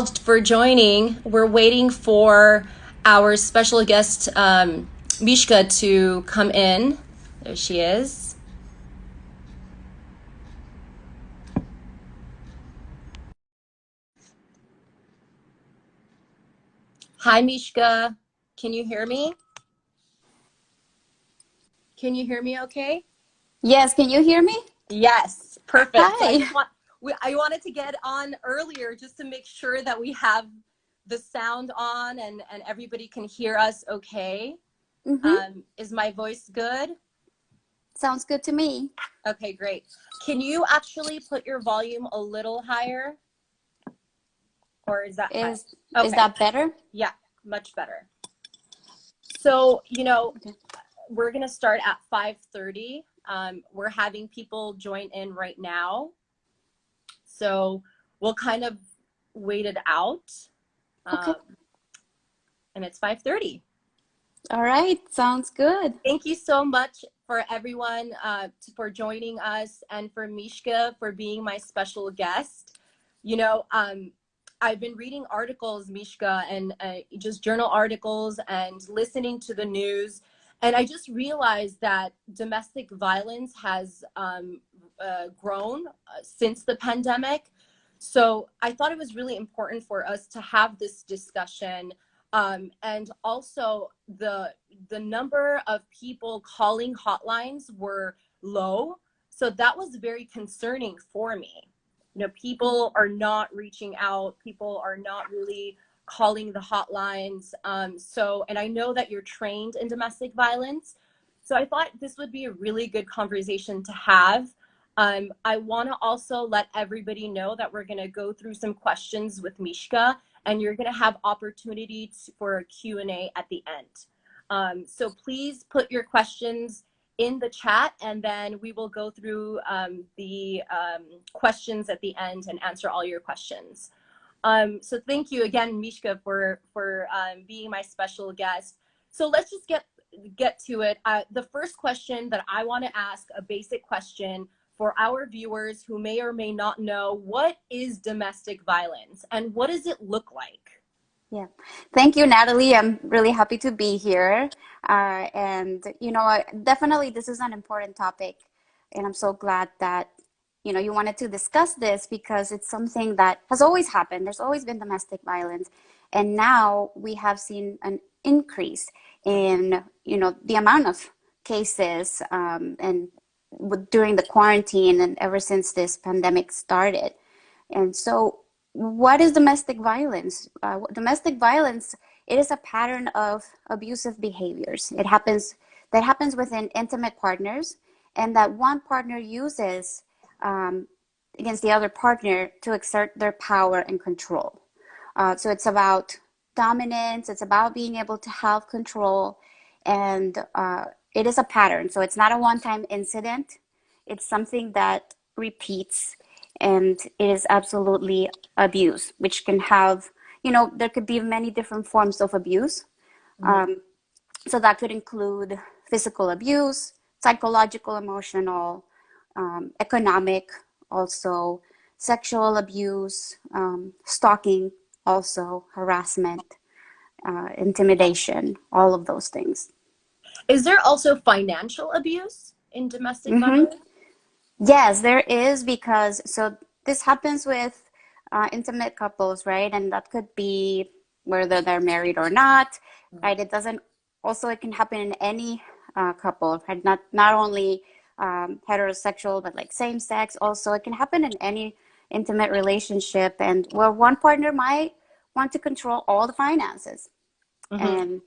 For joining. We're waiting for our special guest, Mishka, to come in. There she is. Hi, Mishka. Can you hear me? Can you hear me okay? Yes, can you hear me? Yes, perfect. So Hi. I wanted to get on earlier just to make sure that we have the sound on and everybody can hear us okay. Is my voice good? Sounds good to me. Okay, great. Can you actually put your volume a little higher? Or is that high? Is Okay. that better? Yeah, much better. So, Okay. we're going to start at 5:30. We're having people join in right now. So we'll kind of wait it out. Okay. And it's 5:30. All right. Sounds good. Thank you so much for everyone for joining us, and for Mishka for being my special guest. I've been reading articles, Mishka, and just journal articles and listening to the news. And I just realized that domestic violence has grown since the pandemic. So I thought it was really important for us to have this discussion. And also the number of people calling hotlines were low. So that was very concerning for me. People are not reaching out. People are not really calling the hotlines. And I know that you're trained in domestic violence. So I thought this would be a really good conversation to have. I want to also let everybody know that we're going to go through some questions with Mishka, and you're going to have opportunities for a Q&A at the end. So please put your questions in the chat, and then we will go through the questions at the end and answer all your questions. So thank you again, Mishka, for being my special guest. So let's just get to it. The first question that I want to ask, a basic question for our viewers who may or may not know, what is domestic violence and what does it look like? Yeah. Thank you, Natalie. I'm really happy to be here. Definitely this is an important topic. And I'm so glad that, you wanted to discuss this because it's something that has always happened. There's always been domestic violence. And now we have seen an increase in, the amount of cases during the quarantine and ever since this pandemic started. And so what is domestic violence? Domestic violence, it is a pattern of abusive behaviors. That happens within intimate partners, and that one partner uses against the other partner to exert their power and control. So it's about dominance, it's about being able to have control, and it is a pattern. So it's not a one-time incident. It's something that repeats, and it is absolutely abuse, which can have, there could be many different forms of abuse. So that could include physical abuse, psychological, emotional, economic, also sexual abuse, stalking, also harassment, intimidation, all of those things. Is there also financial abuse in domestic violence? Yes, there is, because so this happens with intimate couples, right? And that could be whether they're married or not, right? It can happen in any couple, right? Not only heterosexual, but like same sex also. It can happen in any intimate relationship, and where one partner might want to control all the finances. And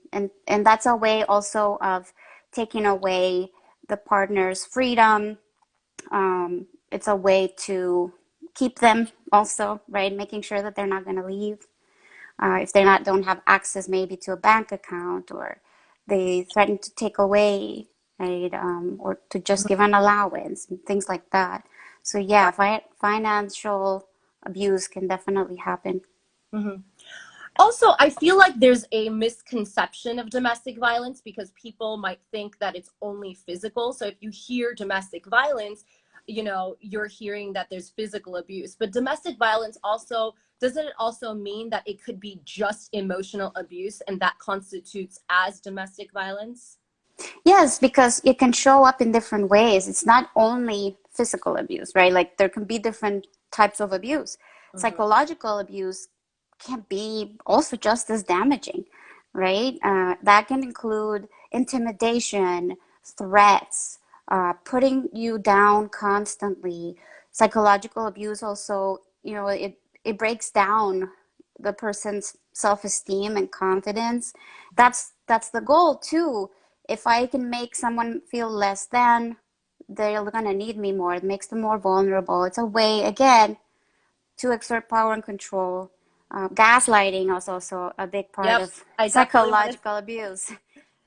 that's a way also of taking away the partner's freedom. It's a way to keep them also, right? Making sure that they're not going to leave. If they don't have access maybe to a bank account, or they threaten to take away, right? Or to just give an allowance, and things like that. So yeah, financial abuse can definitely happen. Also, I feel like there's a misconception of domestic violence because people might think that it's only physical. So if you hear domestic violence, you're hearing that there's physical abuse. But domestic violence also doesn't it also mean that it could be just emotional abuse and that constitutes as domestic violence? Yes, because it can show up in different ways. It's not only physical abuse, right? Like there can be different types of abuse. Mm-hmm. Psychological abuse can be also just as damaging, right? That can include intimidation, threats, putting you down constantly. Psychological abuse also, it breaks down the person's self-esteem and confidence. That's the goal too. If I can make someone feel less than, they're gonna need me more. It makes them more vulnerable. It's a way, again, to exert power and control. Gaslighting is also a big part Yep. of I definitely want to, psychological abuse,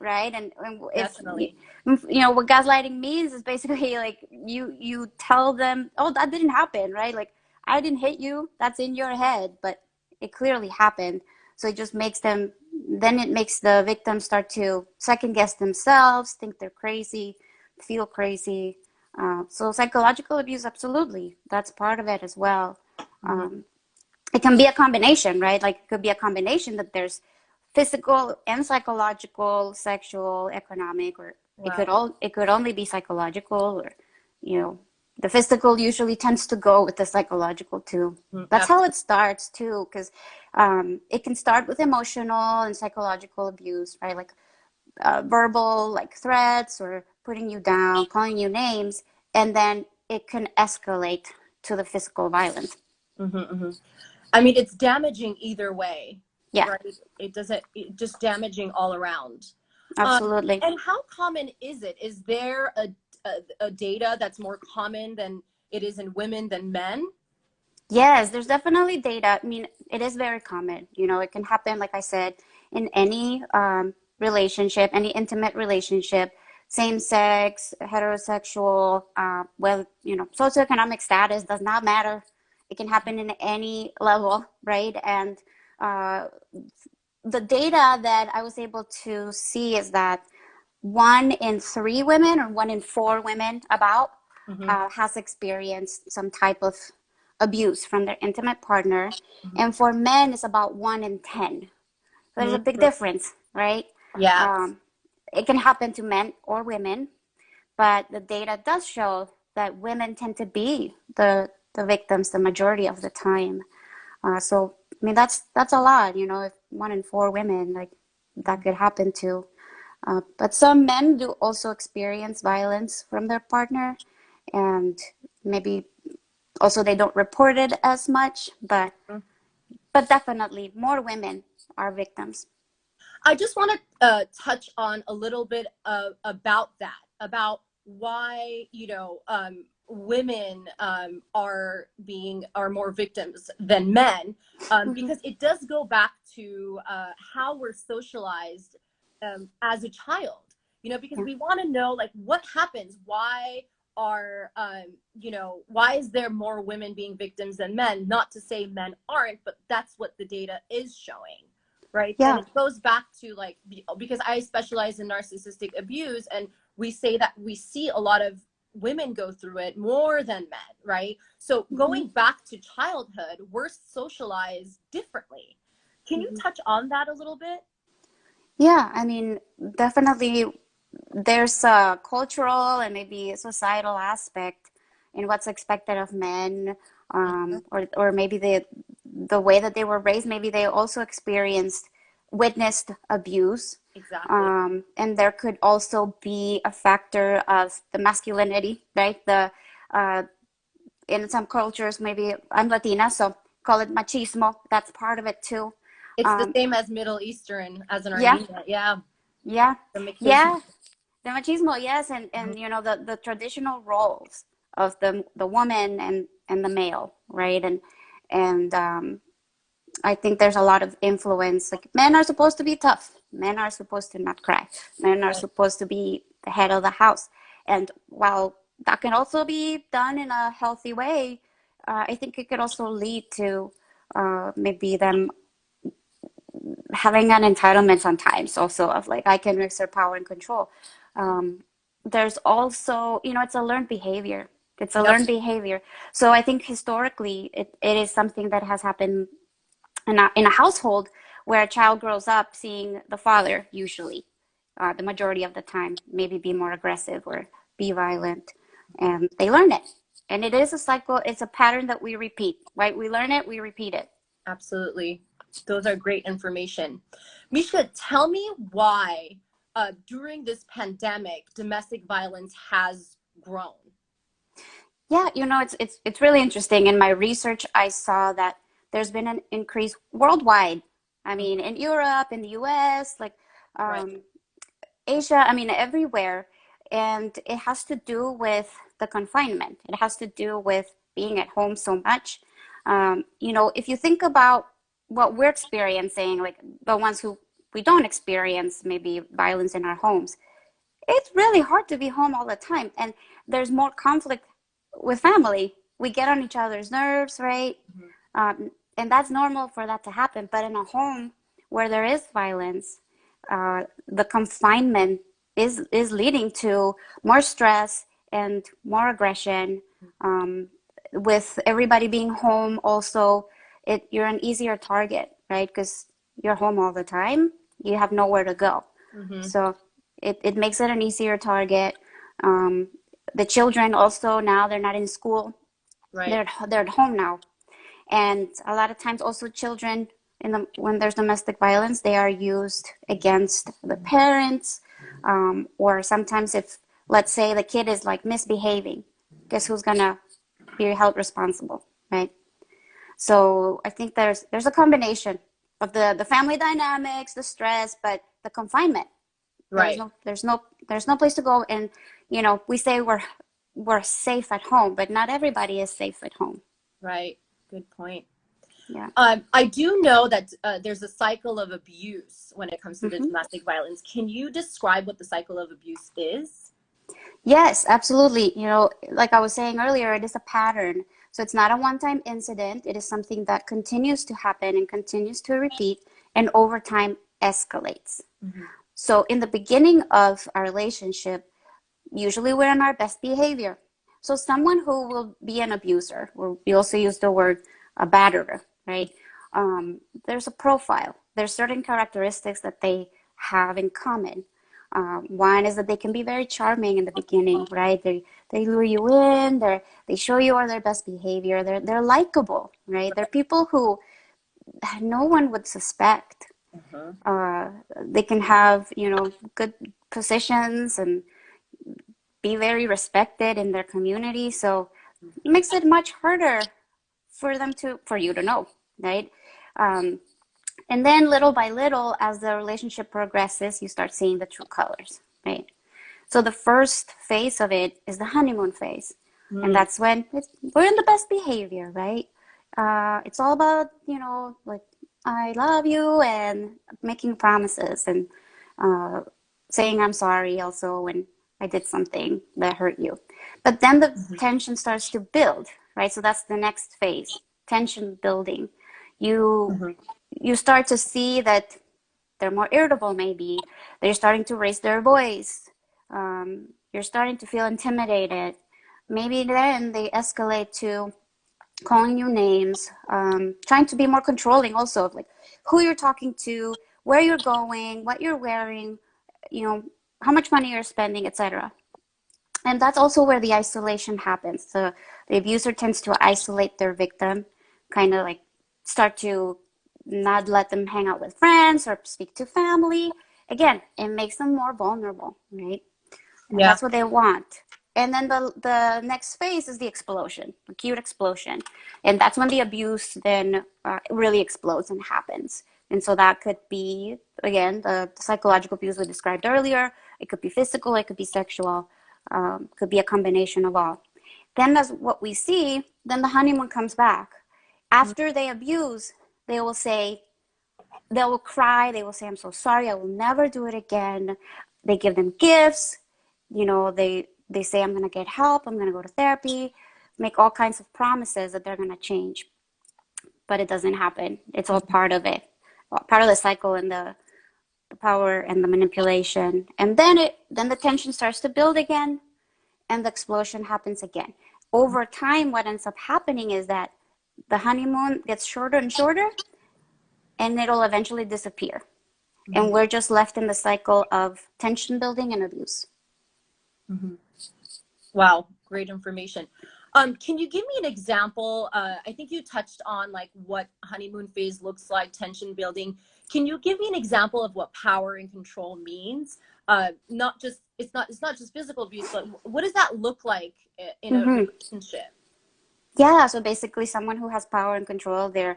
right? And if definitely. what gaslighting means is basically like you tell them, oh, that didn't happen, right? Like I didn't hit you. That's in your head, but it clearly happened. So it just makes them. Then it makes the victim start to second guess themselves, think they're crazy, feel crazy. So psychological abuse, absolutely, that's part of it as well. Mm-hmm. It can be a combination, right? Like it could be a combination that there's physical and psychological, sexual, economic, or Wow. it could only be psychological, or you know, the physical usually tends to go with the psychological too. That's how it starts too, because it can start with emotional and psychological abuse, right? Like verbal, like threats or putting you down, calling you names, and then it can escalate to the physical violence. Mm-hmm, mm-hmm. I mean, it's damaging either way, Yeah, right? It doesn't, it just damaging all around. absolutely. And how common is it? Is there a data that's more common than it is in women than men? Yes, there's definitely data. I mean, it is very common. It can happen, like I said, in any relationship, any intimate relationship, same sex, heterosexual, well, socioeconomic status does not matter. It can happen in any level, right? And uh, the data that I was able to see is that 1 in 3 women or 1 in 4 women about Mm-hmm, has experienced some type of abuse from their intimate partner. mm-hmm, And for men, it's about 1 in 10. So there's a big mm-hmm. difference, right? Yeah. Um, it can happen to men or women, but the data does show that women tend to be the victims the majority of the time. So I mean that's a lot, if 1 in 4 women, like that could happen to. But some men do also experience violence from their partner, and maybe also they don't report it as much, but definitely more women are victims. I just want to touch on a little bit about that, about why women are more victims than men, Mm-hmm. because it does go back to how we're socialized as a child. Because Yeah. we want to know like what happens, are why is there more women being victims than men? Not to say men aren't, but that's what the data is showing, right? And Yeah. it goes back to like, because I specialize in narcissistic abuse, and we say that we see a lot of women go through it more than men, right? So Mm-hmm. going back to childhood, we're socialized differently. Can you Mm-hmm. touch on that a little bit? Yeah, I mean, definitely there's a cultural and maybe societal aspect in what's expected of men, Mhm. or maybe the way that they were raised. Maybe they also witnessed abuse, Exactly. and there could also be a factor of the masculinity, right? The In some cultures, maybe I'm Latina, so call it machismo. That's part of it too. It's the Um, same as Middle Eastern, as in yeah, Armenia. Yeah. yeah, The machismo. yeah. The machismo, yes, Mhm. and the traditional roles of the woman and the male, right? And I think there's a lot of influence. Like men are supposed to be tough. Men are supposed to not cry. Men are Right. supposed to be the head of the house. And while that can also be done in a healthy way, I think it could also lead to maybe them having an entitlement sometimes also of like I can exert power and control. Um, there's also, it's a learned behavior. It's a Yep. learned behavior. So I think historically it is something that has happened in a household where a child grows up seeing the father, usually, the majority of the time, maybe be more aggressive or be violent, and they learn it. And it is a cycle, it's a pattern that we repeat, right? We learn it, we repeat it. Absolutely. Those are great information. Mishka, tell me why during this pandemic, domestic violence has grown. Yeah, it's really interesting. In my research, I saw that there's been an increase worldwide. I mean, in Europe, in the US, like Right. Asia, I mean, everywhere. And it has to do with the confinement. It has to do with being at home so much. If you think about what we're experiencing, like the ones who we don't experience maybe violence in our homes, it's really hard to be home all the time. And there's more conflict with family. We get on each other's nerves, right? And that's normal for that to happen. But in a home where there is violence, the confinement is leading to more stress and more aggression. With everybody being home, also, you're an easier target, right? Because you're home all the time. You have nowhere to go. So it makes it an easier target. The children also, now they're not in school. Right. They're at home now. And a lot of times also children, when there's domestic violence, they are used against the parents. Or sometimes if, let's say the kid is like misbehaving, guess who's gonna be held responsible, right? So I think there's a combination of the family dynamics, the stress, but the confinement. Right. There's no place to go. And we say we're safe at home, but not everybody is safe at home. Right. Good point. Yeah. I do know that there's a cycle of abuse when it comes to the domestic violence. Can you describe what the cycle of abuse is? Yes, absolutely. Like I was saying earlier, it is a pattern. So it's not a one-time incident. It is something that continues to happen and continues to repeat, and over time escalates. So in the beginning of our relationship, usually we're in our best behavior. So someone who will be an abuser, or we also use the word a batterer, right? There's a profile. There's certain characteristics that they have in common. One is that they can be very charming in the beginning, right? They lure you in. They show you are their best behavior. They're likable, right? They're people who no one would suspect. They can have good positions and be very respected in their community. So it makes it much harder for you to know, right? And then little by little, as the relationship progresses, you start seeing the true colors, right? So the first phase of it is the honeymoon phase. And that's when we're in the best behavior, right? It's all about, like, I love you, and making promises, and saying I'm sorry also when I did something that hurt you. But then the tension starts to build, right? So that's the next phase, tension building. You start to see that they're more irritable, maybe. They're starting to raise their voice. You're starting to feel intimidated. Maybe then they escalate to calling you names, trying to be more controlling also of like who you're talking to, where you're going, what you're wearing, how much money you're spending, etc. And that's also where the isolation happens. So the abuser tends to isolate their victim, kind of like start to not let them hang out with friends or speak to family. Again, it makes them more vulnerable, right? And that's what they want. And then the next phase is the explosion, acute explosion. And that's when the abuse then really explodes and happens. And so that could be, again, the psychological abuse we described earlier. It could be physical, it could be sexual, could be a combination of all. Then as what we see, then the honeymoon comes back. After they abuse, they will cry, they will say, I'm so sorry, I will never do it again. They give them gifts, they say, I'm going to get help, I'm going to go to therapy, make all kinds of promises that they're going to change. But it doesn't happen. It's all part of it, part of the cycle and the power and the manipulation. And then the tension starts to build again, and the explosion happens again. Over time, what ends up happening is that the honeymoon gets shorter and shorter, and it'll eventually disappear. Mm-hmm. And we're just left in the cycle of tension building and abuse. Mm-hmm. Wow, great information. Can you give me an example? I think you touched on like what honeymoon phase looks like, tension building. Can you give me an example of what power and control means? Not just it's not just physical abuse, but what does that look like in a Mm-hmm. relationship? Yeah, so basically someone who has power and control, they're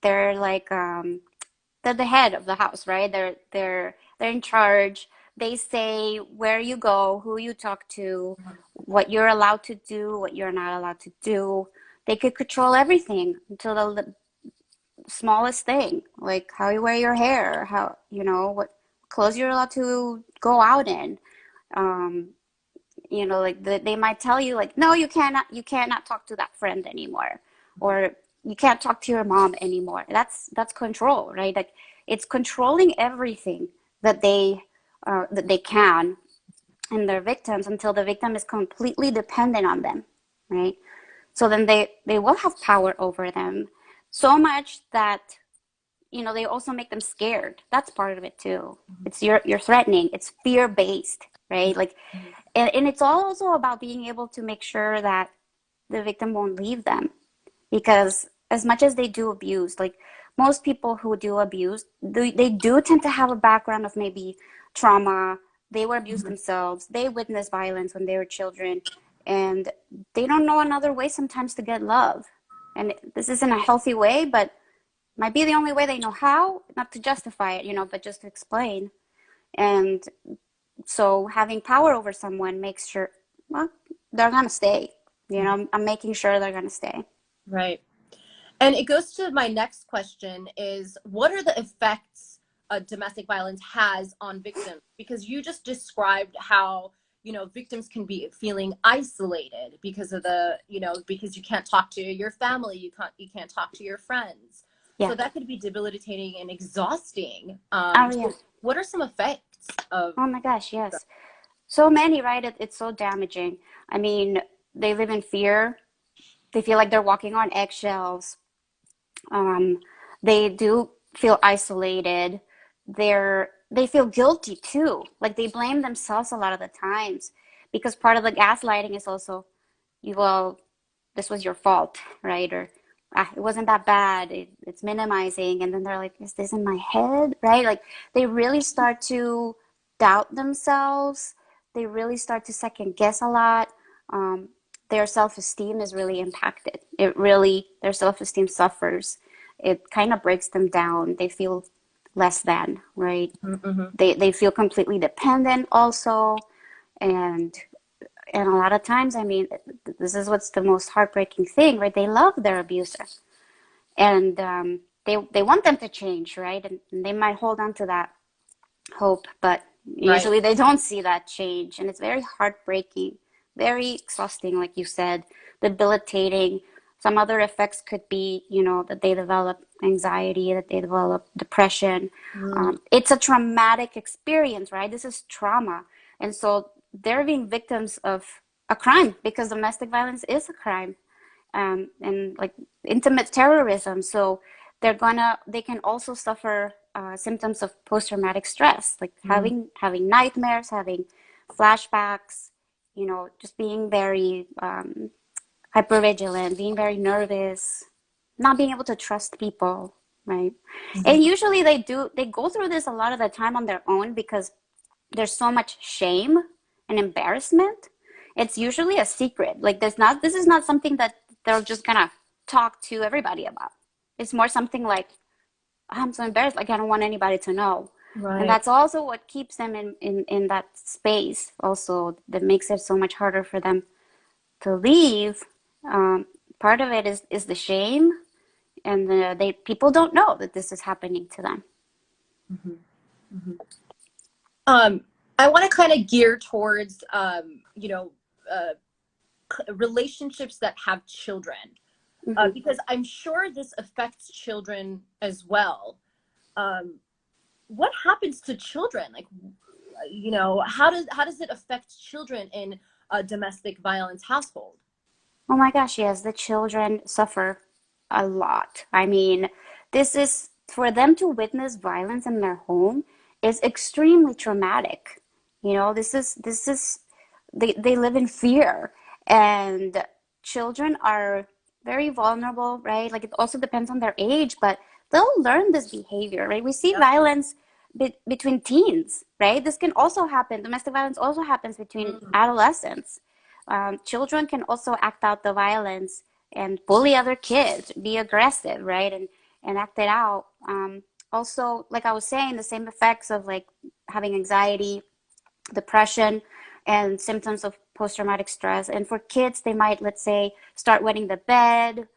like they're the head of the house, right? They're in charge. They say where you go, who you talk to, what you're allowed to do, what you're not allowed to do. They could control everything until the smallest thing, like how you wear your hair, how, what clothes you're allowed to go out in. Um, like they might tell you like, no, you cannot talk to that friend anymore, or you can't talk to your mom anymore. That's control, right? Like it's controlling everything that they can, and their victims, until the victim is completely dependent on them, right? So then they will have power over them so much that they also make them scared. That's part of it too. It's you're threatening. It's fear based, right? Like, and it's also about being able to make sure that the victim won't leave them, because as much as they do abuse, like most people who do abuse, they do tend to have a background of maybe trauma. They were abused themselves. They witnessed violence when they were children, and they don't know another way sometimes to get love. And this isn't a healthy way, but might be the only way they know how, not to justify it, but just to explain. And so having power over someone makes sure, well, they're going to stay. I'm making sure they're going to stay. Right. And it goes to my next question is, what are the effects domestic violence has on victims? Because you just described how, victims can be feeling isolated because of because you can't talk to your family, you can't talk to your friends. Yeah. So that could be debilitating and exhausting. Oh, yeah. So what are some effects of? Oh my gosh, yes. So many, right? It's so damaging. I mean, they live in fear. They feel like they're walking on eggshells. Um, they do feel isolated. They feel guilty too. Like they blame themselves a lot of the times, because part of the gaslighting is also, well, this was your fault, right? Or it wasn't that bad. It's minimizing. And then they're like, is this in my head, right? Like they really start to doubt themselves. They really start to second guess a lot. Their self-esteem is really impacted. Their self-esteem suffers. It kind of breaks them down. They feel less than, right? Mm-hmm. They feel completely dependent also. And a lot of times, I mean, this is what's the most heartbreaking thing, right? They love their abuser, and they want them to change, right? And they might hold on to that hope, but Right. usually they don't see that change, and it's very heartbreaking, very exhausting, like you said, debilitating. Some other effects could be, that they develop anxiety, that they develop depression. It's a traumatic experience, right? This is trauma. And so they're being victims of a crime, because domestic violence is a crime, and like intimate terrorism. So they can also suffer symptoms of post-traumatic stress, like having nightmares, having flashbacks, just being very hypervigilant, being very nervous, not being able to trust people, right? And usually they go through this a lot of the time on their own, because there's so much shame and embarrassment. It's usually a secret. Like this is not something that they're just gonna talk to everybody about. It's more something like, I'm so embarrassed, like I don't want anybody to know. And Right. that's also what keeps them in that space, also, that makes it so much harder for them to leave. Part of it is the shame, and people don't know that this is happening to them. Mm-hmm. Mm-hmm. I want to kind of gear towards, relationships that have children, because I'm sure this affects children as well. What happens to children? Like, how does it affect children in a domestic violence household? Oh my gosh, yes, the children suffer a lot. I mean, this is for them to witness violence in their home is extremely traumatic. You know, they live in fear, and children are very vulnerable, right? Like, it also depends on their age, but they'll learn this behavior, right? We see Yep. violence between teens, right? This can also happen. Domestic violence also happens between adolescents. Children can also act out the violence and bully other kids, be aggressive, right? And act it out. Also, like I was saying, the same effects of like having anxiety, depression, and symptoms of post-traumatic stress. And for kids, they might, let's say, start wetting the bed.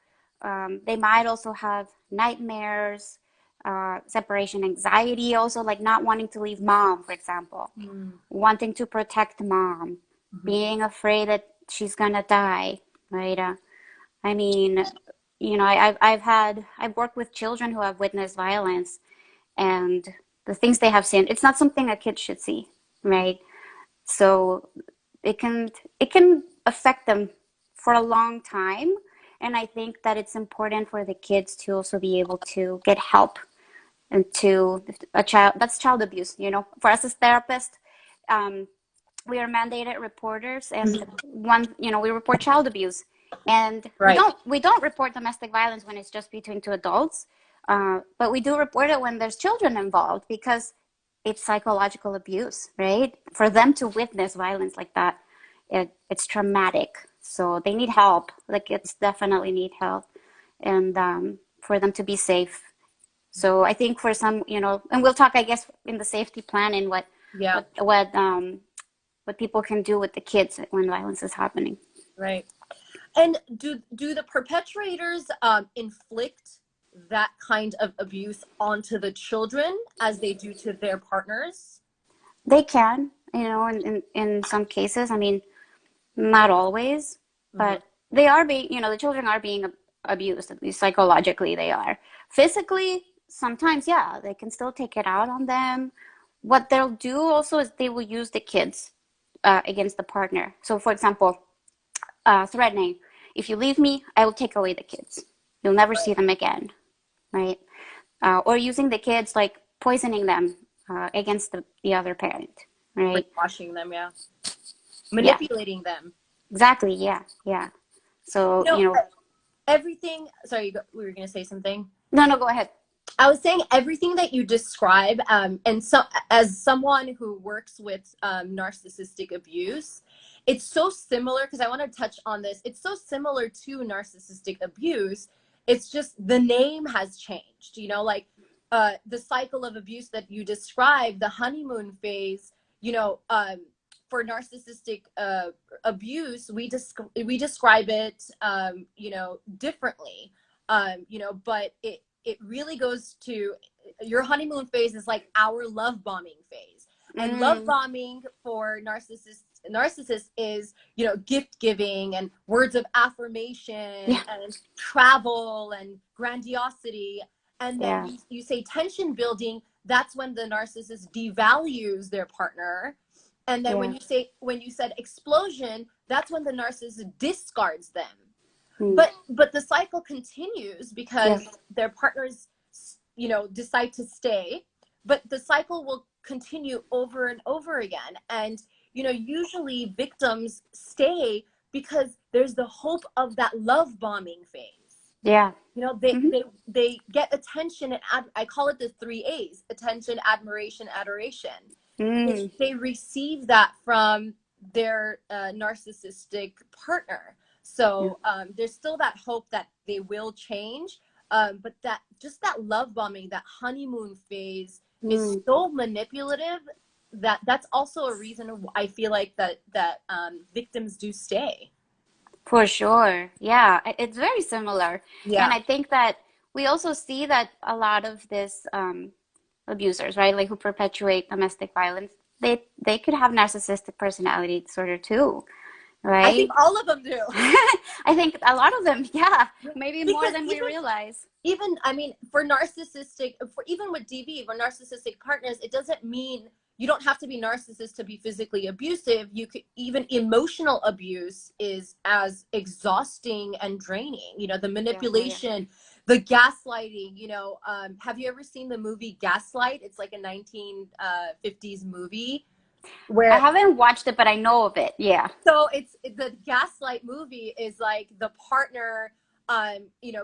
They might also have nightmares, separation anxiety, also like not wanting to leave mom, for example, wanting to protect mom, being afraid that she's gonna die, right? I mean, you know, I've worked with children who have witnessed violence, and the things they have seen, it's not something a kid should see, right? So it can affect them for a long time. And I think that it's important for the kids to also be able to get help, and to a child that's child abuse. You know, for us as therapists, we are mandated reporters, and we report child abuse, and Right. we don't report domestic violence when it's just between two adults, but we do report it when there's children involved, because it's psychological abuse, right? For them to witness violence like that, it's traumatic. So they need help. Like, it's definitely need help, and for them to be safe. So I think for some, and we'll talk, I guess, in the safety plan, and Yeah. what people can do with the kids when violence is happening. Right. And do the perpetrators inflict that kind of abuse onto the children as they do to their partners? They can, in some cases. I mean, not always, but they are being, the children are being abused, at least psychologically they are. Physically, sometimes, yeah, they can still take it out on them. What they'll do also is they will use the kids against the partner. So, for example, threatening, if you leave me, I will take away the kids. You'll never see them again, right? Or using the kids, like poisoning them against the other parent, right? Brainwashing them, yeah. Yeah, Manipulating them. exactly. Yeah, yeah. So, everything. Sorry, we were going to say something. No, go ahead. I was saying everything that you describe, and so as someone who works with narcissistic abuse, it's so similar, because I want to touch on this. It's so similar to narcissistic abuse. It's just the name has changed, like the cycle of abuse that you describe, the honeymoon phase, for narcissistic abuse, we describe it, differently, but it really goes to, your honeymoon phase is like our love bombing phase. And love bombing for narcissists is, gift giving and words of affirmation and travel and grandiosity. And then you say tension building, that's when the narcissist devalues their partner. And then when you said explosion, that's when the narcissist discards them. But the cycle continues, because their partners, decide to stay, but the cycle will continue over and over again. And, usually victims stay because there's the hope of that love bombing phase. Yeah. They get attention, and I call it the 3 A's: attention, admiration, adoration. They receive that from their narcissistic partner. So there's still that hope that they will change, but that love bombing, that honeymoon phase, is so manipulative that's also a reason I feel like that victims do stay. For sure. Yeah, it's very similar. Yeah. And I think that we also see that a lot of this abusers, right, like who perpetuate domestic violence, they could have narcissistic personality disorder too, right? I think all of them do. I think a lot of them, yeah, maybe more than we realize. Even, I mean, even with DV, for narcissistic partners, it doesn't mean you don't have to be narcissist to be physically abusive. You could, even emotional abuse is as exhausting and draining. The manipulation, the gaslighting, have you ever seen the movie Gaslight? It's like a 1950s movie I where, haven't watched it, but I know of it. Yeah. so it's the Gaslight movie is like the partner,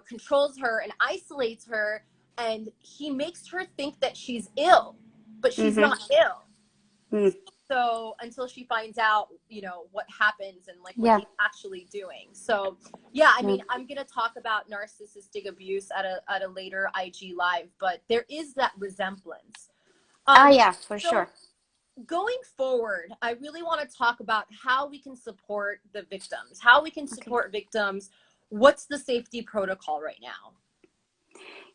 controls her and isolates her, and he makes her think that she's ill, but she's Mm-hmm. not ill. Mm. So until she finds out, what happens and like what Yeah. he's actually doing. So yeah, I Yeah. mean, I'm gonna talk about narcissistic abuse at a later IG live, but there is that resemblance. Yeah, for So sure. going forward, I really want to talk about how we can support the victims, how we can Okay. support victims. What's the safety protocol right now?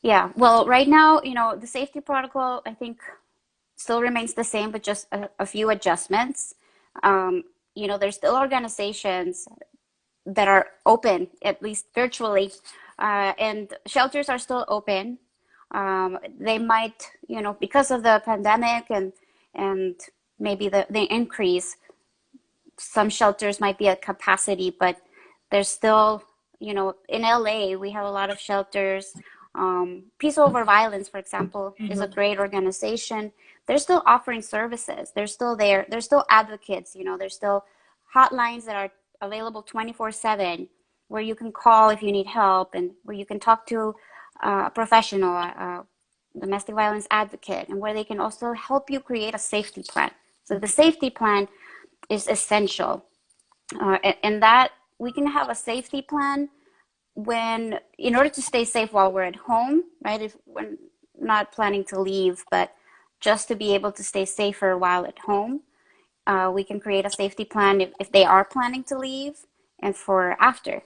Yeah. Well, right now, the safety protocol, I think, still remains the same, but just a few adjustments. Um, there's still organizations that are open, at least virtually, and shelters are still open. They might, because of the pandemic and maybe the increase, some shelters might be at capacity, but there's still, in LA, we have a lot of shelters. Peace Over Violence, for example, is a Mm-hmm. great organization. They're still offering services. They're still there. They're still advocates. There's still hotlines that are available 24/7 where you can call if you need help and where you can talk to a professional, a domestic violence advocate, and where they can also help you create a safety plan. So the safety plan is essential. And that we can have a safety plan in order to stay safe while we're at home, right? If we're not planning to leave, but just to be able to stay safer while at home, we can create a safety plan if they are planning to leave and for after.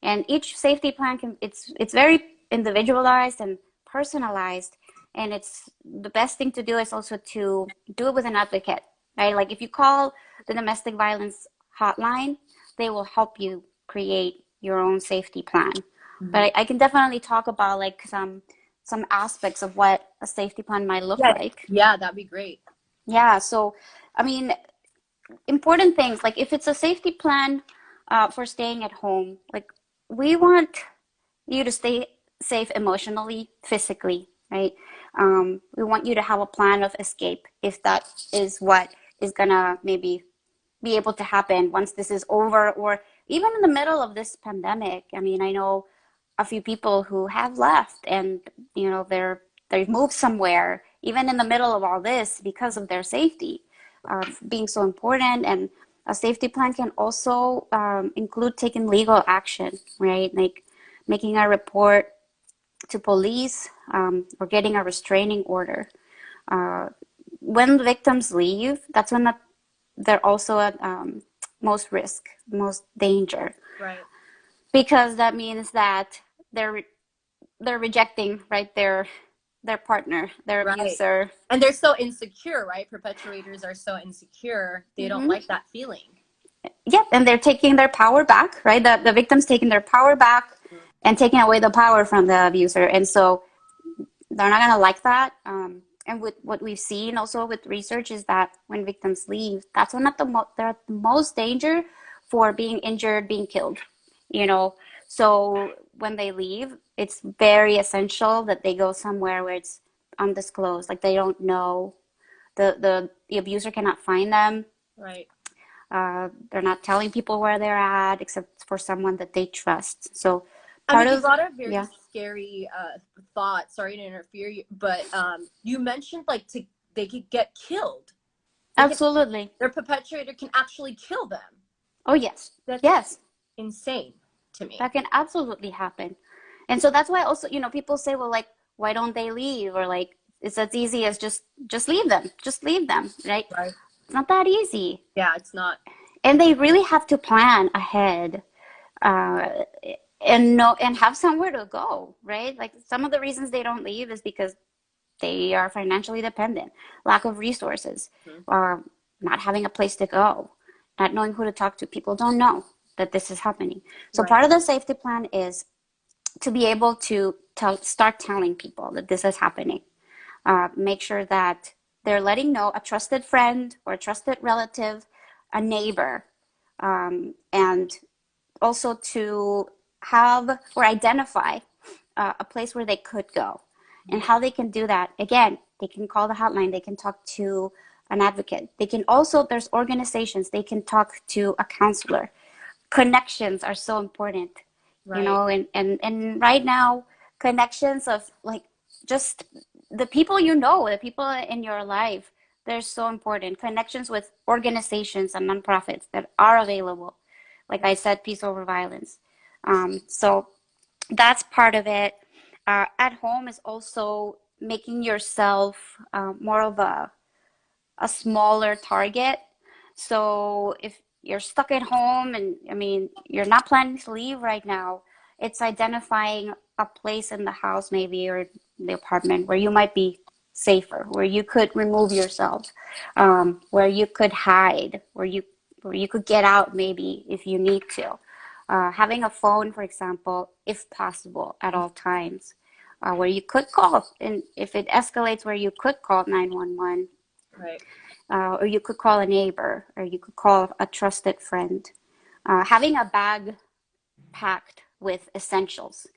And each safety plan it's very individualized and personalized. And it's the best thing to do is also to do it with an advocate, right? Like if you call the domestic violence hotline, they will help you create your own safety plan. But Mm-hmm. I can definitely talk about like some aspects of what a safety plan might look Yeah, like. yeah, that'd be great. Yeah, so I mean, important things like if it's a safety plan for staying at home, like we want you to stay safe emotionally, physically, right? We want you to have a plan of escape if that is what is gonna maybe be able to happen once this is over, or even in the middle of this pandemic. I mean, I know a few people who have left and they've moved somewhere even in the middle of all this because of their safety being so important. And a safety plan can also include taking legal action, right? Like making a report to police or getting a restraining order. Uh, when the victims leave, that's when they're also at most risk, most danger, Right. because that means that they're they're rejecting, right, their partner, their Right. abuser. And they're so insecure, right? Perpetrators are so insecure. They don't Hmm. like that feeling. Yep, and they're taking their power back, right? The victim's taking their power back and taking away the power from the abuser, and so they're not gonna like that. And with what we've seen also with research is that when victims leave, that's when they're at the most danger for being injured, being killed. You know, so when they leave, it's very essential that they go somewhere where it's undisclosed, like they don't know, the abuser cannot find them. Right. They're not telling people where they're at except for someone that they trust. So I part mean, you of, brought a very yeah, scary thought. Sorry to interfere, but you mentioned like they could get killed. They can absolutely. Their perpetrator can actually kill them. Oh, yes, That's yes, insane to me. that can absolutely happen. And so that's why also, people say, well, like, why don't they leave? Or like, it's as easy as just leave them, right? Right. It's not that easy. Yeah, it's not. And they really have to plan ahead, uh, and know and have somewhere to go, right? Like some of the reasons they don't leave is because they are financially dependent, lack of resources, Mhm. or not having a place to go, not knowing who to talk to. People don't know that this is happening. So Right. part of the safety plan is to be able to start telling people that this is happening. Make sure that they're letting know a trusted friend or a trusted relative, a neighbor, and also to have or identify a place where they could go. And how they can do that, again, they can call the hotline, they can talk to an advocate. They can also, there's organizations, they can talk to a counselor. Connections are so important, Right. you know, and right now, connections of like just the people you know, the people in your life, they're so important. Connections with organizations and nonprofits that are available. Like I said, Peace Over Violence. So that's part of it. At home is also making yourself more of a smaller target. So if you're stuck at home and I mean, you're not planning to leave right now, it's identifying a place in the house maybe or the apartment where you might be safer, where you could remove yourself, where you could hide, where you could get out maybe if you need to. Having a phone, for example, if possible, at all times, where you could call, and if it escalates, where you could call 911. Right. Or you could call a neighbor, or you could call a trusted friend. Having a bag packed with essentials.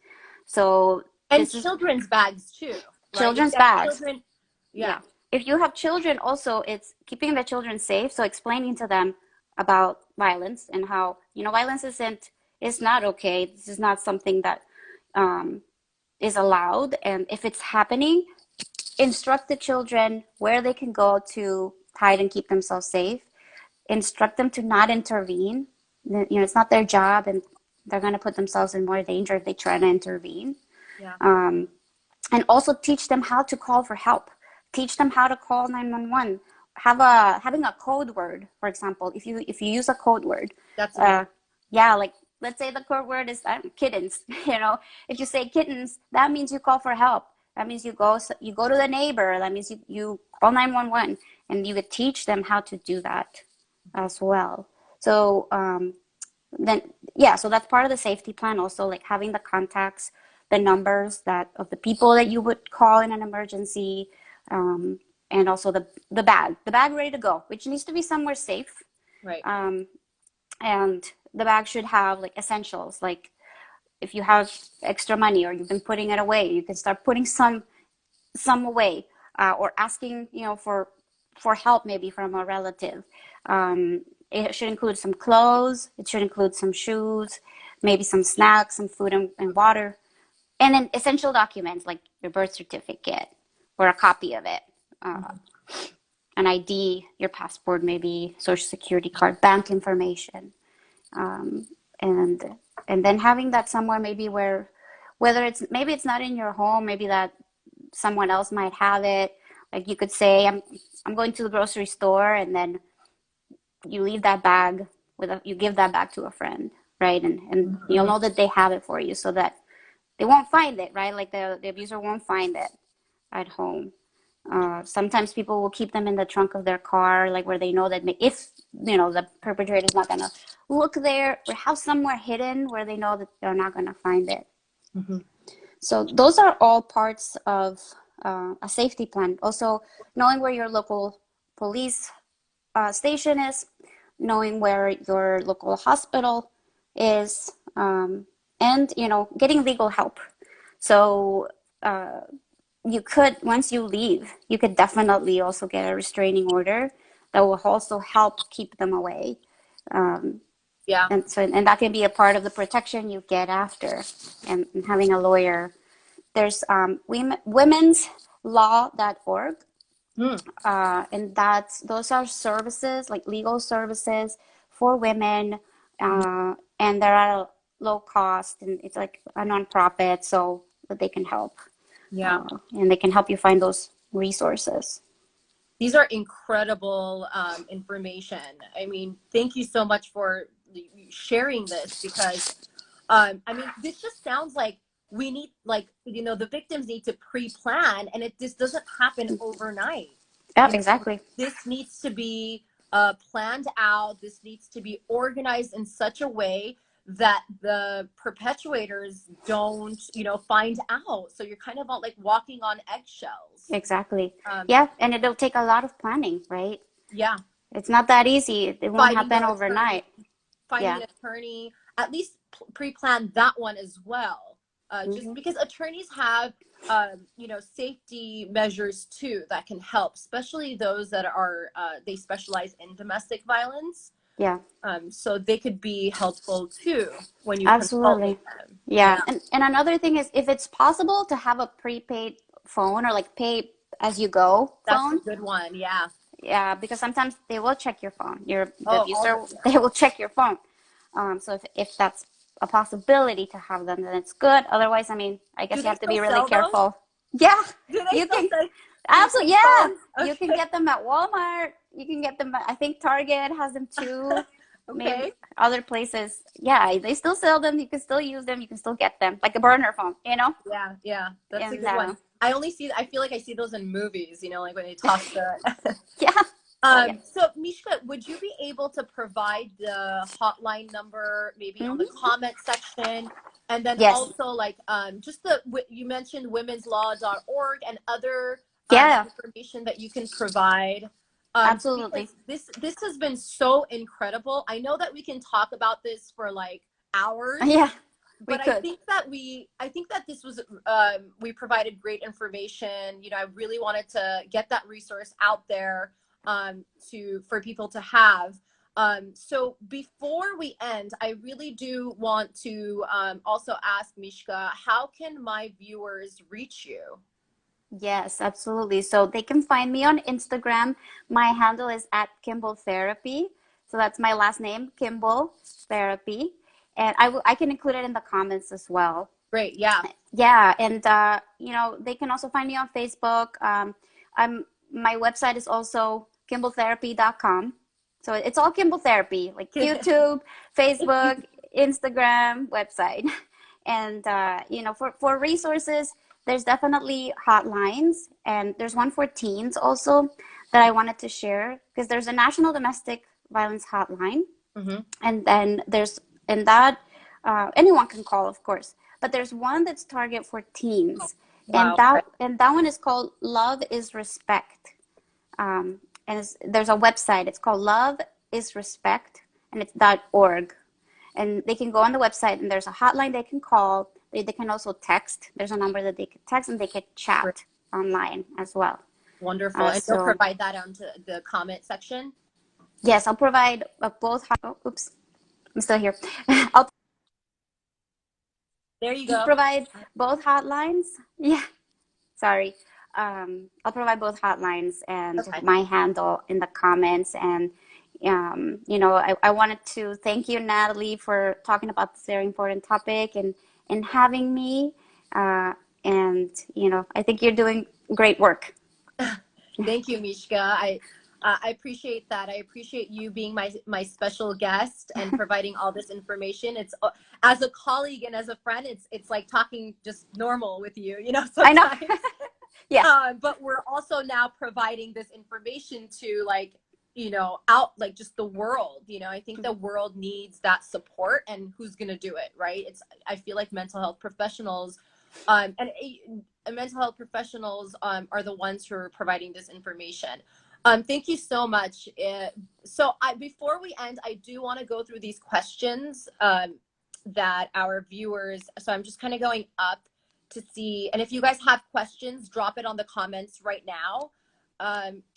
So And this is children's bags too, right? If children's you have bags. children, Yeah. If you have children, also it's keeping the children safe. So explaining to them about violence and how, you know, violence is not okay. This is not something that is allowed. And if it's happening, instruct the children where they can go to hide and keep themselves safe. Instruct them to not intervene. You know, it's not their job, and they're going to put themselves in more danger if they try to intervene. Yeah. And also teach them how to call for help. Teach them how to call 911. Having a code word, for example. If you use a code word, That's yeah, like let's say the code word is kittens. You know, if you say kittens, that means you call for help. That means you go to the neighbor. That means you call 911, and you could teach them how to do that as well. So so that's part of the safety plan. Also, like having the contacts, the numbers of the people that you would call in an emergency, and also the bag ready to go, which needs to be somewhere safe. right. And the bag should have like essentials, like if you have extra money or you've been putting it away, you can start putting some away, or asking, you know, for help maybe from a relative. It should include some clothes. It should include some shoes, maybe some snacks, some food and water, and then essential documents like your birth certificate or a copy of it, an ID, your passport, maybe social security card, bank information, and then having that somewhere maybe whether it's not in your home, maybe that someone else might have it. Like you could say, I'm going to the grocery store, and then you leave that bag you give that bag to a friend, right? And you'll know that they have it for you, so that they won't find it, right? Like the abuser won't find it at home. Sometimes people will keep them in the trunk of their car, like where they know that if, you know, the perpetrator is not gonna look there, or have somewhere hidden where they know that they're not gonna find it. Mm-hmm. So those are all parts of a safety plan. Also, knowing where your local police station is, knowing where your local hospital is, and, you know, getting legal help. So you could, once you leave, you could definitely also get a restraining order that will also help keep them away. Yeah. And that can be a part of the protection you get after, and having a lawyer. There's womenslaw.org, and those are services, like legal services for women, and they're at a low cost, and it's like a nonprofit, so that they can help. Yeah. And they can help you find those resources. These are incredible information. I mean, thank you so much for sharing this, because I mean, this just sounds like we need, like, you know, the victims need to pre-plan, and this doesn't happen overnight. Yeah, You know, exactly. this needs to be planned out. This needs to be organized in such a way that the perpetuators don't, you know, find out. So you're kind of like walking on eggshells. Exactly. Yeah, and it'll take a lot of planning, right? Yeah. It's not that easy. It won't happen overnight. Finding an attorney, at least pre-plan that one as well. just because attorneys have, you know, safety measures too that can help, especially those that are, they specialize in domestic violence. Yeah. So they could be helpful too when you consult with Absolutely. them. Yeah. Yeah, And another thing is if it's possible to have a prepaid phone or like pay as you go that's a phone. good one. Yeah. Yeah, because sometimes they will check your phone. The Oh, all abuser, the, they will check your phone. So if that's a possibility to have them, then it's good. Otherwise, I mean, I do guess you they have to still be really sell those? careful. Yeah, Do they you still can say absolutely, prepaid yeah, phones? you can Okay. get them at Walmart. You can get them. I think Target has them too. Maybe Okay. other places. Yeah, they still sell them. You can still use them. You can still get them, like a burner phone, you know? Yeah, yeah, that's a And good one. I feel like I see those in movies, you know, like when they toss the. yeah, so yeah. So Mishka, would you be able to provide the hotline number maybe on the Hmm. comment section? And then Yes. also like just the you mentioned womenslaw.org and other Yeah, information that you can provide. absolutely. Because this has been so incredible. I know that we can talk about this for like hours, Yeah, we but I could. think that this was we provided great information. You know, I really wanted to get that resource out there to for people to have. So before we end, I really do want to also ask Mishka, how can my viewers reach you? Yes, absolutely. So they can find me on Instagram. My handle is at Kimball Therapy. So that's my last name, Kimball Therapy. And I can include it in the comments as well. Great, yeah. Yeah, and you know, they can also find me on Facebook. My website is also kimballtherapy.com. So it's all Kimball Therapy, like YouTube, Facebook, Instagram, website. And you know, for resources, there's definitely hotlines, and there's one for teens also that I wanted to share because there's a National Domestic Violence Hotline, Mm-hmm. and then there's and that anyone can call, of course, but there's one that's target for teens, and Wow. that one is called Love is Respect, and there's a website. It's called Love is Respect, and it's .org, and they can go on the website, and there's a hotline they can call. They can also text. There's a number that they can text, and they can Great. chat online as well. Wonderful. And you'll So provide that onto the comment section. yes, I'll provide both. Oh, oops, I'm still here. I'll There you go. provide both hotlines. Yeah, sorry. I'll provide both hotlines and Okay. my handle in the comments. And, you know, I wanted to thank you, Natalie, for talking about this very important topic and having me. And, you know, I think you're doing great work. Thank you, Mishka. I appreciate that. I appreciate you being my special guest and providing all this information. It's as a colleague and as a friend, it's like talking just normal with you, you know, I know. sometimes. Yeah. But we're also now providing this information to like, you know, out like just the world. You know, I think the world needs that support, and who's gonna do it, right? I feel like mental health professionals, and mental health professionals are the ones who are providing this information. Thank you so much. Before we end, I do want to go through these questions that our viewers. So I'm just kind of going up to see, and if you guys have questions, drop it on the comments right now.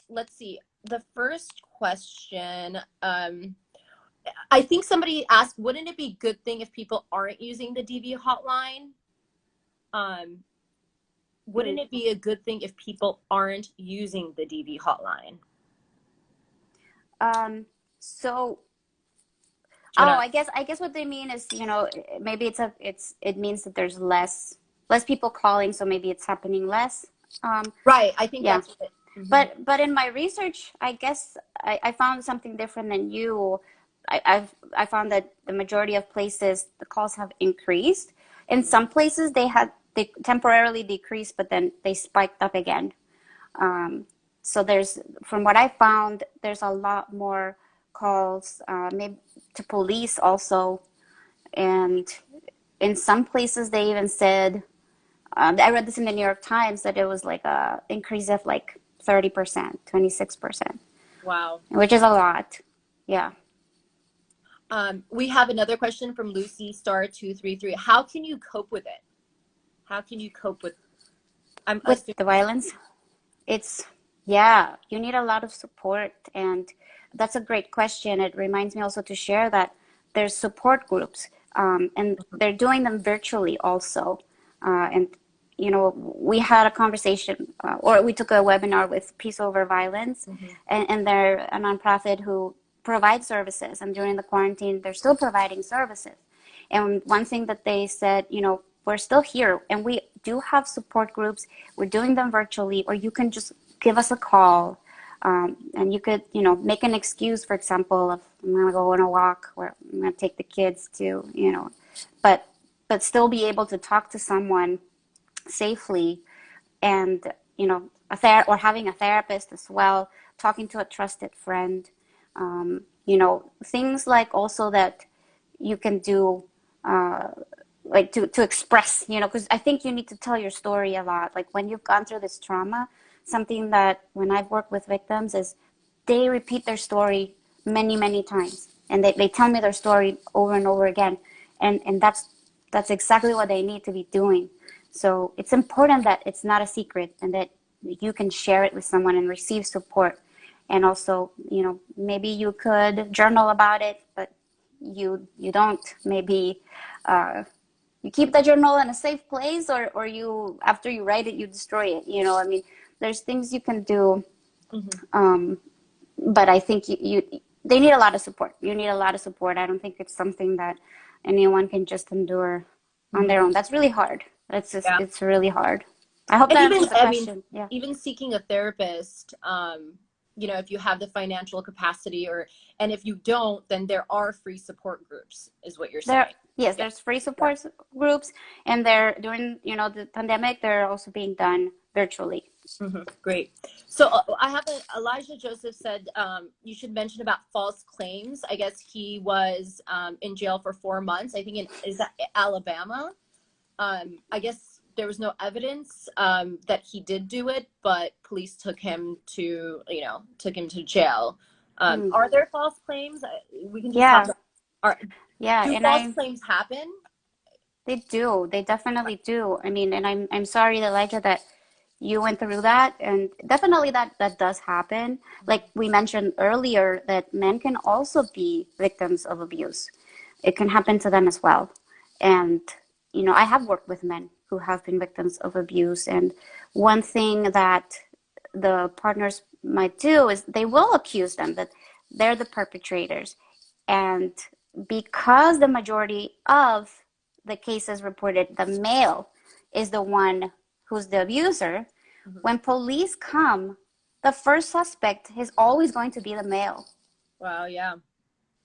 Let's see. The first question. I think somebody asked, wouldn't it be a good thing if people aren't using the DV hotline? Wouldn't it be a good thing if people aren't using the DV hotline? So, Oh, I guess what they mean is, you know, maybe it means that there's less people calling, so maybe it's happening less. right. I think Yeah. that's it. Mm-hmm. But in my research, I guess I found something different than you. I found that the majority of places the calls have increased. In some places they temporarily decreased, but then they spiked up again. So from what I found, there's a lot more calls, maybe to police also, and in some places they even said, I read this in the New York Times, that it was like a increase of like 30%, 26%, Wow. which is a lot. Yeah. We have another question from Lucy Star 233. How can you cope with it? How can you cope with With the violence? It's, yeah, you need a lot of support. And that's a great question. It reminds me also to share that there's support groups, and they're doing them virtually also. And, we had a conversation, or we took a webinar with Peace Over Violence, and they're a nonprofit who provides services. And during the quarantine, they're still providing services. And one thing that they said, we're still here and we do have support groups. We're doing them virtually, or you can just give us a call. And you could, make an excuse, for example, of I'm going to go on a walk, or I'm going to take the kids to, but still be able to talk to someone safely, and, or having a therapist as well, talking to a trusted friend, things like also that you can do, like to express, because I think you need to tell your story a lot. Like when you've gone through this trauma, something that when I've worked with victims is they repeat their story many, many times. And they tell me their story over and over again. And that's exactly what they need to be doing. So it's important that it's not a secret and that you can share it with someone and receive support. And also, maybe you could journal about it, but you don't. Maybe you keep the journal in a safe place, or you, after you write it, you destroy it. I mean, there's things you can do. But I think they need a lot of support. You need a lot of support. I don't think it's something that anyone can just endure on their own. That's really hard. It's really hard. I hope and that even answers the question. Yeah. even seeking a therapist, if you have the financial capacity, and if you don't, then there are free support groups, is what you're saying. Yes, there's free support groups, and they're during the pandemic, they're also being done virtually. Great. So I have Elijah Joseph said you should mention about false claims. I guess he was in jail for 4 months. I think is that Alabama. I guess there was no evidence that he did do it, but police took him to jail. Are there false claims? We can just talk about, do false claims happen? They do. They definitely do. I mean, and I'm sorry, Elijah, that you went through that, and definitely that does happen. Like we mentioned earlier, that men can also be victims of abuse. It can happen to them as well. And I have worked with men who have been victims of abuse, and one thing that the partners might do is they will accuse them that they're the perpetrators. And because the majority of the cases reported, the male is the one who's the abuser, when police come, the first suspect is always going to be the male. Wow, yeah.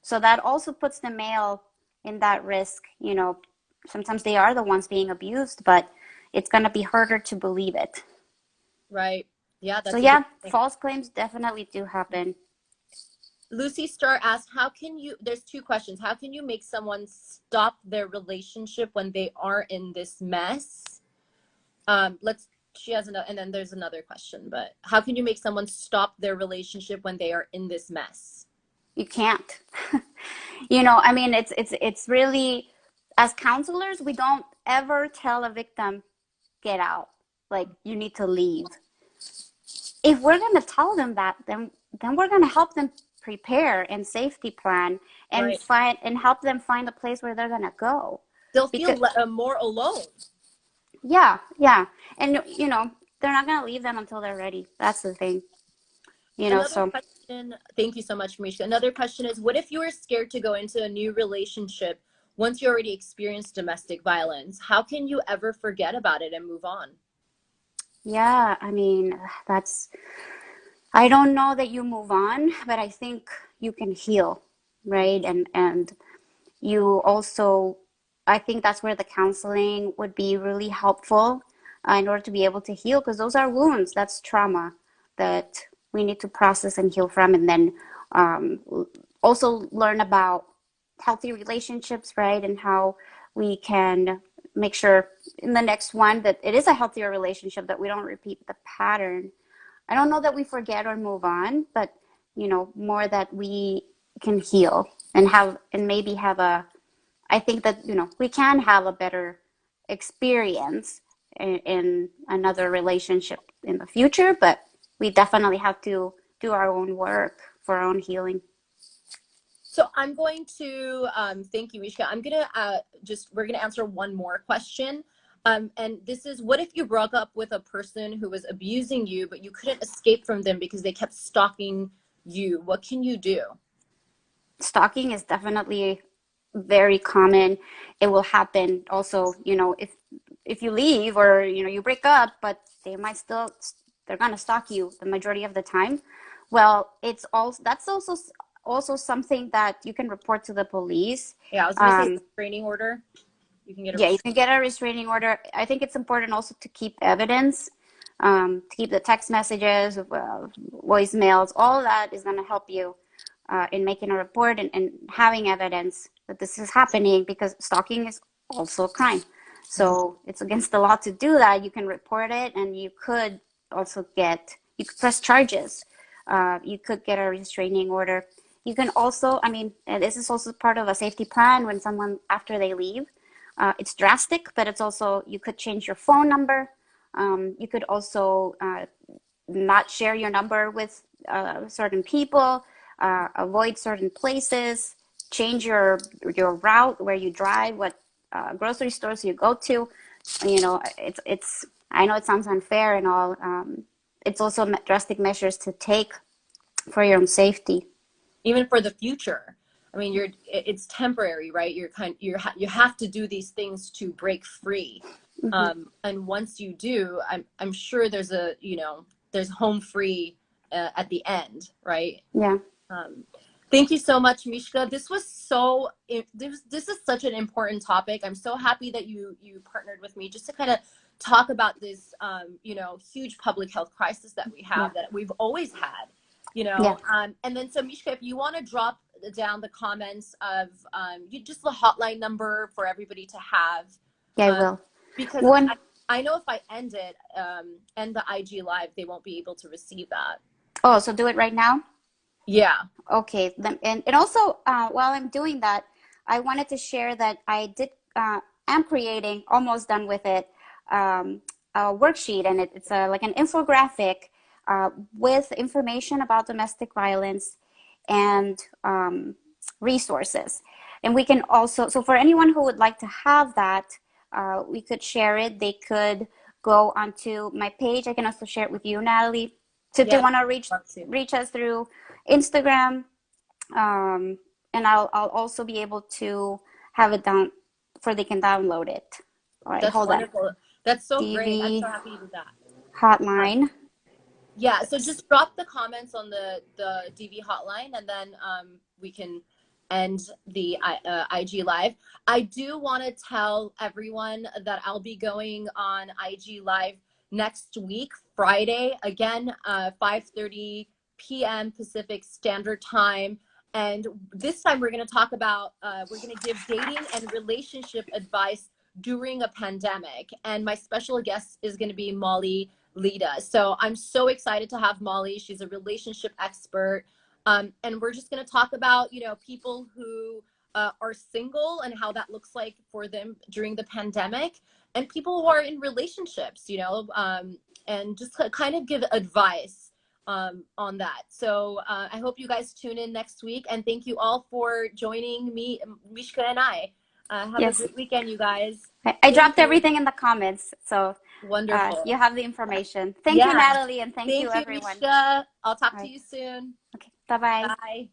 So that also puts the male in that risk. Sometimes they are the ones being abused, but it's going to be harder to believe it. Right. Yeah. So yeah, false claims definitely do happen. Lucy Starr asked, there's 2 questions. How can you make someone stop their relationship when they are in this mess? She has another, and then there's another question, but how can you make someone stop their relationship when they are in this mess? You can't. I mean, it's really, as counselors, we don't ever tell a victim, get out, like you need to leave. If we're going to tell them that, then we're going to help them prepare and safety plan and help them find a place where they're going to go. They'll feel more alone. Yeah. And, they're not going to leave them until they're ready. That's the thing. Question, thank you so much, Mishka. Another question is, what if you were scared to go into a new relationship once you already experienced domestic violence? How can you ever forget about it and move on? Yeah, I mean, I don't know that you move on, but I think you can heal, right? And you also, I think that's where the counseling would be really helpful in order to be able to heal, because those are wounds, that's trauma that we need to process and heal from. And then also learn about healthy relationships, right? And how we can make sure in the next one that it is a healthier relationship, that we don't repeat the pattern. I don't know that we forget or move on, but more that we can heal and maybe have I think that we can have a better experience in another relationship in the future, but we definitely have to do our own work for our own healing. So I'm going to thank you, Mishka. I'm gonna we're gonna answer one more question. And this is, what if you broke up with a person who was abusing you, but you couldn't escape from them because they kept stalking you? What can you do? Stalking is definitely very common. It will happen also, if you leave or, you break up, but they're going to stalk you the majority of the time. Well, that's also something that you can report to the police. Yeah, I was going to say restraining order. You can get you can get a restraining order. I think it's important also to keep evidence, to keep the text messages, voicemails, all that is going to help you in making a report and having evidence that this is happening, because stalking is also a crime. So it's against the law to do that. You can report it, and you could also you could press charges. You could get a restraining order. You can also, this is also part of a safety plan when someone, after they leave, it's drastic, but it's also, you could change your phone number. You could also not share your number with certain people, avoid certain places, change your route where you drive, what grocery stores you go to. It's I know it sounds unfair and all. It's also drastic measures to take for your own safety. Even for the future. I mean, it's temporary, right? You have to do these things to break free. And once you do, I'm sure there's there's home free at the end, right? Yeah. Thank you so much, Mishka. This is such an important topic. I'm so happy that you partnered with me just to kind of talk about this, huge public health crisis that we have, that we've always had, and then, so Mishka, if you want to drop down the comments of just the hotline number for everybody to have. Yeah, I will. Because I know if I end the IG live, they won't be able to receive that. Oh, so do it right now? Yeah. Okay. And also, while I'm doing that, I wanted to share that I am creating, almost done with it, a worksheet, and it's like an infographic with information about domestic violence and resources. And we can also, so for anyone who would like to have that, we could share it. They could go onto my page. I can also share it with you, Natalie. So if they want to reach us through Instagram, and I'll also be able to have it down so they can download it. All right, that's wonderful. On. That's so DV great. I'm so happy to do that. Hotline. Yeah, so just drop the comments on the DV hotline, and then we can end the IG live. I do want to tell everyone that I'll be going on IG live next week, Friday, again, 5:30 p.m. Pacific Standard Time. And this time we're going to talk about, we're going to give dating and relationship advice during a pandemic. And my special guest is going to be Molly Lita. So I'm so excited to have Molly. She's a relationship expert. And we're just going to talk about, people who are single and how that looks like for them during the pandemic, and people who are in relationships, and just kind of give advice on that. So I hope you guys tune in next week, and thank you all for joining me, Mishka and I. Have a great weekend, you guys. I dropped everything in the comments, so wonderful. You have the information. Thank you, Natalie, and thank you, everyone. Mishka. I'll talk to you soon. Okay, bye-bye. Bye.